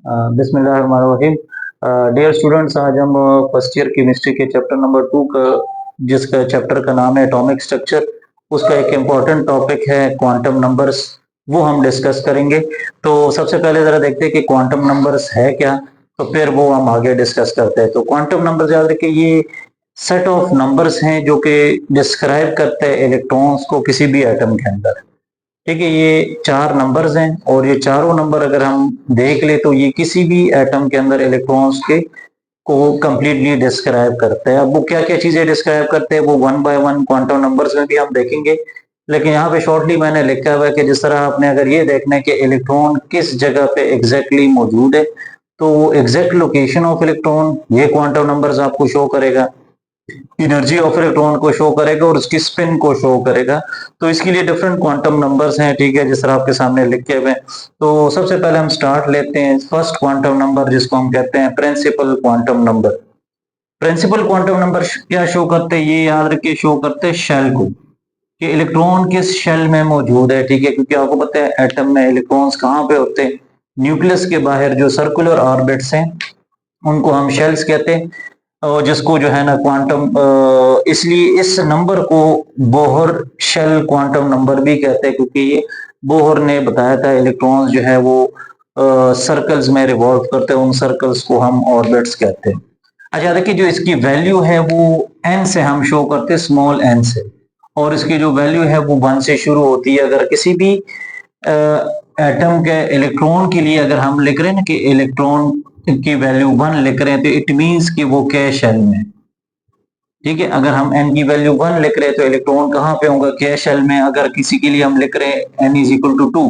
बिस्मिल्लाहिर्रहमानिर्रहीम। Dear students, आज हम फर्स्ट ईयर केमिस्ट्री के चैप्टर नंबर 2 का, जिसका चैप्टर का नाम है एटॉमिक स्ट्रक्चर, उसका एक इम्पॉर्टेंट टॉपिक है क्वांटम नंबर्स, वो हम डिस्कस करेंगे। तो सबसे पहले जरा देखते हैं कि क्वांटम नंबर्स है क्या, तो फिर वो हम आगे डिस्कस करते हैं। तो क्वांटम नंबर्स याद रखिए, ये सेट ऑफ नंबर्स हैं जो कि डिस्क्राइब करते हैं इलेक्ट्रॉन्स को किसी भी एटम के अंदर। ठीक है, ये चार नंबर्स हैं और ये चारों नंबर अगर हम देख ले तो ये किसी भी एटम के अंदर इलेक्ट्रॉन्स के को कंप्लीटली डिस्क्राइब करते हैं। अब वो क्या क्या चीजें डिस्क्राइब करते हैं वो one by one quantum numbers में भी हम देखेंगे, लेकिन यहाँ पे शॉर्टली मैंने लिखा हुआ है कि जिस तरह आपने अगर ये देखना है कि इलेक्ट्रॉन किस जगह पे एग्जैक्टली मौजूद है, तो वो एग्जैक्ट लोकेशन ऑफ इलेक्ट्रॉन ये क्वांटम नंबर्स आपको शो करेगा, एनर्जी ऑफ इलेक्ट्रॉन को शो करेगा और उसकी स्पिन को शो करेगा। तो इसके लिए डिफरेंट क्वांटम नंबर्स हैं, ठीक है, जिस तरह आपके सामने लिखे हुए हैं। तो सबसे पहले हम स्टार्ट लेते हैं फर्स्ट क्वांटम नंबर, जिसको हम कहते हैं principal quantum number. Principal quantum number क्या शो करते हैं, ये याद रखिए, शो करते हैं शेल को, कि इलेक्ट्रॉन किस शेल में मौजूद है। ठीक है, क्योंकि आपको पता है एटम में इलेक्ट्रॉन्स कहाँ पे होते हैं, न्यूक्लियस के बाहर जो सर्कुलर ऑर्बिट्स हैं उनको हम शेल्स कहते हैं, और जिसको जो है ना क्वांटम, इसलिए इस नंबर को बोहर शेल क्वांटम नंबर भी कहते हैं, क्योंकि ये बोहर ने बताया था इलेक्ट्रॉन्स जो है वो सर्कल्स में रिवॉल्व करते हैं, उन सर्कल्स को हम ऑर्बिट्स कहते हैं। अच्छा देखिए, जो इसकी वैल्यू है वो एन से हम शो करते हैं, स्मॉल एन से, और इसकी जो वैल्यू है वो वन से शुरू होती है। अगर किसी भी एटम के इलेक्ट्रॉन के लिए अगर हम लिख रहे हैं ना कि इलेक्ट्रॉन की वैल्यू वन लिख रहे हैं, तो इट मींस कि वो के शेल में। ठीक है, अगर हम एन की वैल्यू वन लिख रहे हैं तो इलेक्ट्रॉन कहाँ पे होगा, के शेल में। अगर किसी के लिए हम लिख रहे हैं n is equal to two,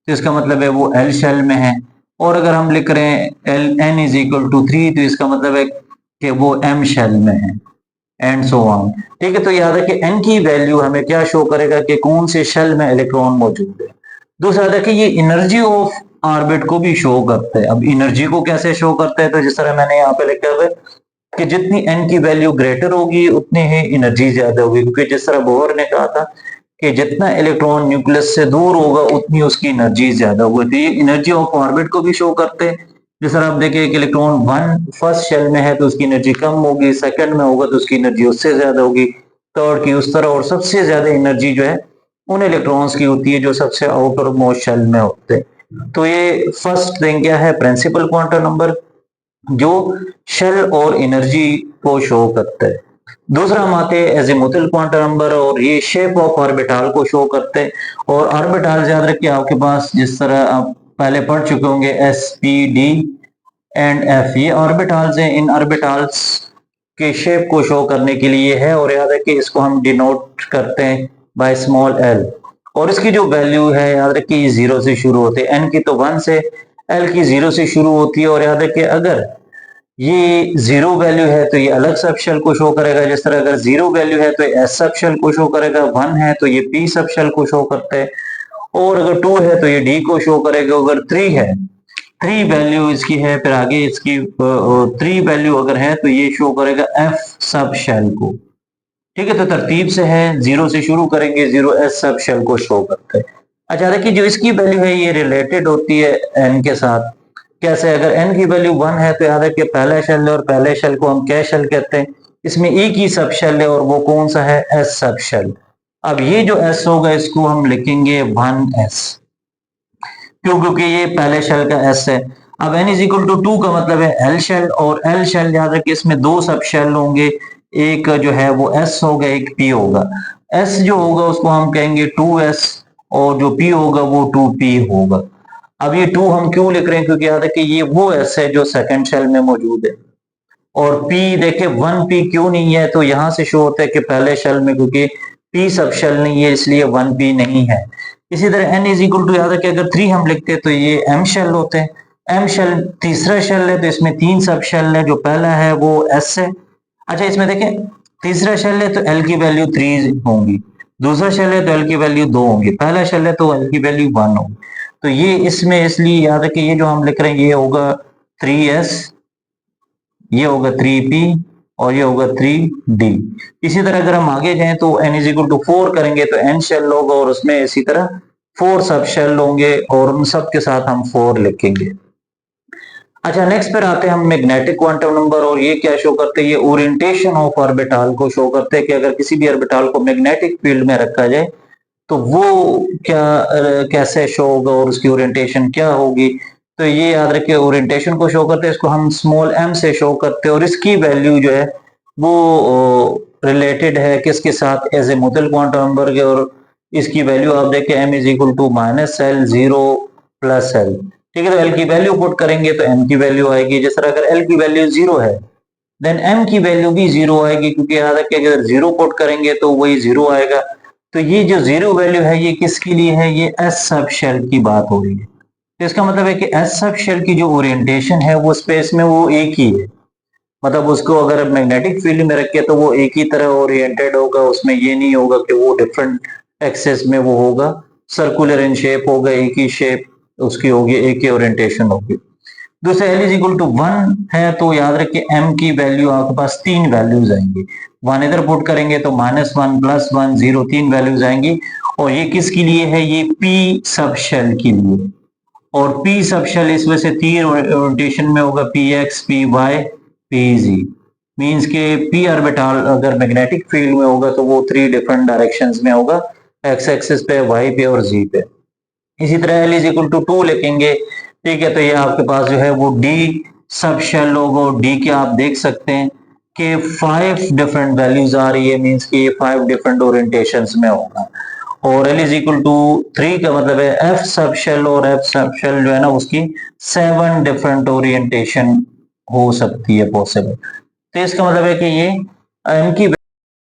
तो इसका मतलब है वो एल शेल में है। और अगर हम लिख रहे हैं l n is equal to three, तो इसका मतलब है कि वो एम शेल में है, एंड सो ऑन। ठीक है, तो याद है कि एन की वैल्यू हमें क्या शो करेगा कि कौन से शेल में इलेक्ट्रॉन मौजूद है। दूसरा देखिए, ये एनर्जी ऑफ ऑर्बिट को भी शो करते हैं। अब एनर्जी को कैसे शो करते हैं, तो जिस तरह मैंने यहाँ पे लिखा हुआ है कि जितनी एन की वैल्यू ग्रेटर होगी उतनी ही एनर्जी ज्यादा होगी, क्योंकि जिस तरह बोहर ने कहा था कि जितना इलेक्ट्रॉन न्यूक्लियस से दूर होगा उतनी उसकी एनर्जी ज्यादा होगी। तो ये एनर्जी ऑफ ऑर्बिट को भी शो करते हैं। जिस तरह आप देखिए कि इलेक्ट्रॉन वन फर्स्ट शेल में है तो उसकी एनर्जी कम होगी, सेकंड में होगा तो उसकी एनर्जी उससे ज्यादा होगी, थर्ड की उस तरह, और सबसे ज्यादा एनर्जी जो है उन इलेक्ट्रॉन्स की होती है जो सबसे आउटर मोस्ट शेल में होते हैं। तो ये फर्स्ट थिंग क्या है, प्रिंसिपल क्वांटम नंबर, जो शेल और एनर्जी को शो करता है। दूसरा हम आते हैं एजीमुथल क्वांटम नंबर, और ये शेप ऑफ ऑर्बिटल को शो करते हैं। और ऑर्बिटल याद रखिए आपके पास, जिस तरह आप पहले पढ़ चुके होंगे, S P D and F, ये ऑर्बिटल्स हैं। इन ऑर्बिटल्स के शेप को शो करने के लिए है, और याद है कि इसको हम डिनोट करते हैं बाय स्मॉल एल। और इसकी जो वैल्यू है याद रखिए, ये जीरो से शुरू होते हैं, एन की तो वन से, एल की जीरो से शुरू होती है। और याद रखिए अगर ये जीरो वैल्यू है तो ये अलग सब शेल को शो करेगा, जिस तरह अगर जीरो वैल्यू है तो ये एस सब शेल को शो करेगा, वन है तो ये पी सब शेल को शो करता है, और अगर टू है तो ये डी को शो करेगा। अगर थ्री है, थ्री वैल्यू इसकी है, फिर आगे इसकी थ्री वैल्यू अगर है तो ये शो करेगा एफ सब शेल को। ठीक है, तो तरतीब से है, जीरो से शुरू करेंगे, जीरो एस सब शेल को शो करते हैं। अच्छा देखिए, जो इसकी वैल्यू है ये रिलेटेड होती है एन के साथ। कैसे, अगर एन की वैल्यू वन है तो याद है कि पहला शेल है, और पहले शेल को हम क्या शेल कहते हैं, इसमें एक ही सब शेल है और वो कौन सा है, एस सब शेल। अब ये जो एस होगा इसको हम लिखेंगे वन एस, क्यों, क्योंकि ये पहले शेल का एस है। अब n is equal to two का मतलब है एल शेल, और एल शेल याद रखिए इसमें दो सब शेल होंगे, एक जो है वो एस होगा, एक पी होगा। एस जो होगा उसको हम कहेंगे टू एस, और जो पी होगा वो टू पी होगा। अब ये टू हम क्यों लिख रहे हैं, क्योंकि याद है कि ये वो एस है जो सेकंड शेल में मौजूद है। और पी देखे, वन पी क्यों नहीं है, तो यहां से शो होता है कि पहले शेल में, क्योंकि पी सब शेल नहीं है इसलिए वन पी नहीं है। इसी तरह एन इज इक्वल टू, याद है कि अगर थ्री हम लिखते हैं तो ये एम शेल होते हैं। एम शेल तीसरा शेल है तो इसमें तीन सब शेल है, जो पहला है वो एस है। अच्छा इसमें देखें, तीसरा शेल है तो एल की वैल्यू थ्री होंगी, दूसरा शेल है तो एल की वैल्यू दो होंगी, पहला शेल है तो एल की वैल्यू वन होगी। तो ये इसमें इसलिए याद है कि ये जो हम लिख रहे हैं ये होगा थ्री एस, ये होगा थ्री पी, और ये होगा थ्री डी। इसी तरह अगर हम आगे जाएं तो n is equal to four करेंगे तो एन शेल होगा, और उसमें इसी तरह फोर सब शेल होंगे, और उन सब के साथ हम फोर लिखेंगे। अच्छा, नेक्स्ट पर आते हैं हम मैग्नेटिक क्वांटम नंबर, और ये क्या शो करते हैं, ये ओरिएंटेशन ऑफ ऑर्बिटल को शो करते हैं कि अगर किसी भी ऑर्बिटल को मैग्नेटिक फील्ड में रखा जाए तो वो क्या कैसे शो होगा और उसकी ओरिएंटेशन क्या होगी। तो ये याद रखिए, ओरिएंटेशन को शो करते हैं, इसको हम स्मॉल m से शो करते हैं, और इसकी वैल्यू जो है वो रिलेटेड है किसके साथ, एजीमुथल क्वांटम नंबर के। और इसकी वैल्यू आप देखें m is equal to -l 0 + l। ठीक है, तो l की वैल्यू पुट करेंगे तो m की वैल्यू आएगी। जिस तरह अगर l की वैल्यू 0 है देन m की वैल्यू भी 0 आएगी, क्योंकि याद रखिए अगर 0 पुट करेंगे तो वही 0 आएगा। तो ये जो 0 वैल्यू है ये किसके लिए है, ये एस सब शेल की बात हो रही है। तो इसका मतलब है कि एस सब शेल की जो ओरिएंटेशन है वो स्पेस में वो एक ही है, मतलब उसको अगर मैग्नेटिक फील्ड में रखे तो वो एक ही तरह ओरिएंटेड होगा, उसमें ये नहीं होगा कि वो डिफरेंट एक्सेस में वो होगा, सर्कुलर इन शेप होगा, एक ही शेप उसकी होगी, एक ही ओरिएंटेशन होगी। दूसरा एल इज इक्वल टू 1 है, तो याद रखिए एम की वैल्यू आपके पास 3 वैल्यूज आएंगी। 1 इधर पुट करेंगे तो -1 +1 0 3 वैल्यूज आएंगी। और ये किसके लिए है, ये पी सब शेल के लिए। और पी सब शेल इस वजह से 3 ओरिएंटेशन में होगा, P X, P Y, P Z. Means के पी ऑर्बिटल अगर मैग्नेटिक फील्ड में होगा तो वो 3 डिफरेंट डायरेक्शंस में होगा, एक्स एक्सिस पे, वाई पे और जी पे। इसी तरह एल इज इक्वल टू 2 लिखेंगे। ठीक है, तो ये आपके पास जो है वो डी सब शेल लोगो, डी के आप देख सकते हैं कि 5 डिफरेंट वैल्यूज आ रही है, मींस कि ये 5 डिफरेंट ओरिएंटेशंस में होगा। और एल इज इक्वल टू 3 का मतलब है एफ सब शेल, और एफ सब शेल जो है ना उसकी 7 डिफरेंट ओरिएंटेशन हो सकती है पॉसिबल। तो इसका मतलब है कि ये एम की